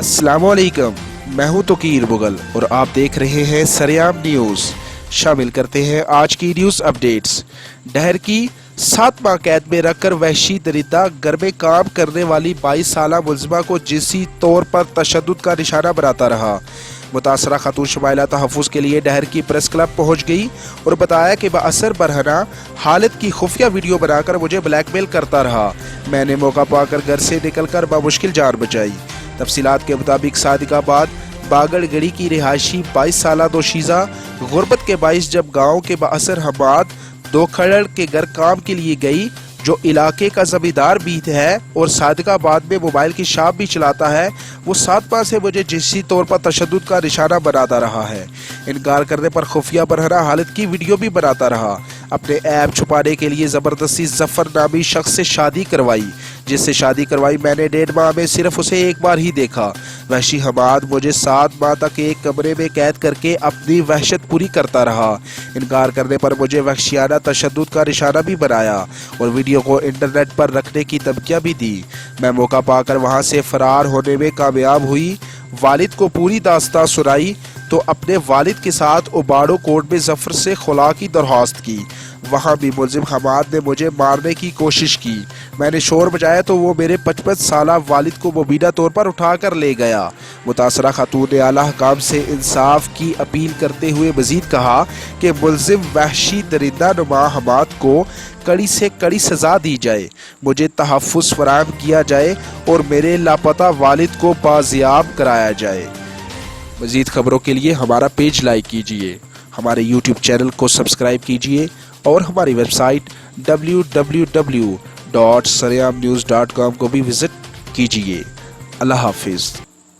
अस्सलाम वालेकुम, मैं हूं तोकीर मुगल और आप देख रहे हैं सरेआम न्यूज़। शामिल करते हैं आज की न्यूज़ अपडेट्स। डहर की 7 माह कैद में रखकर वहशी दरिंदा घर में काम करने वाली 22 साला मुलजिमा को जिनसी तौर पर तशद्दुद का निशाना बनाता रहा। मुतासरा खातून शमाइला तहफ़्फ़ुज़ के लिए डहर की प्रेस क्लब पहुंच गई और बताया कि बाअसर बरहना हालत की खुफिया वीडियो बनाकर मुझे ब्लैकमेल करता रहा। मैंने मौका पाकर घर से निकलकर बामुश्किल जान बचाई। तफसीलात के मुताबिक सादिकाबाद बागड़गड़ी की रिहायशी 22 साला दोशीज़ा गुर्बत के बाइस जब गाँव के बाअसर हमाद दो खड़ड़ के घर काम के लिए गई, जो इलाके का जमींदार भी है और सादिकाबाद में मोबाइल की शॉप भी चलाता है, वो 7 माह से मुझे जिनसी तौर पर तशद्दुद का निशाना बनाता रहा है। इनकार करने पर खुफिया बरहना हालत की वीडियो भी बनाता रहा। अपने ऐब छुपाने के लिए ज़बरदस्ती जफर नामी शख्स से शादी करवाई। जिससे शादी करवाई मैंने 1.5 माह में सिर्फ उसे एक बार ही देखा। वहशी हमाद मुझे 7 माह तक एक कमरे में कैद करके अपनी वहशत पूरी करता रहा। इनकार करने पर मुझे वहशियाना तशद्दुद का निशाना भी बनाया और वीडियो को इंटरनेट पर रखने की धमकियां भी दी। मैं मौका पाकर वहां से फरार होने में कामयाब हुई। वालिद को पूरी दास्तां सुनाई तो अपने वालिद के साथ उबाड़ो कोर्ट में जफर से खुला की दरख्वास्त की। वहाँ भी मुलजिम हमाद ने मुझे मारने की कोशिश की। मैंने शोर बजाया तो वो मेरे 55 साला वालिद को मुबीना तौर पर उठा कर ले गया। मुतासरा खातून ने आला हकाम से इंसाफ की अपील करते हुए मजीद कहा कि मुलजिम वहशी दरिंदा नुमा हमाद को कड़ी से कड़ी सजा दी जाए, मुझे तहफ़्फ़ुज़ फराहम किया जाए और मेरे लापता वालिद को बाजियाब कराया जाए। मज़ीद खबरों के लिए हमारा पेज लाइक कीजिए, हमारे YouTube चैनल को सब्सक्राइब कीजिए और हमारी वेबसाइट www.sareamnews.com को भी विज़िट कीजिए। अल्लाह हाफिज़।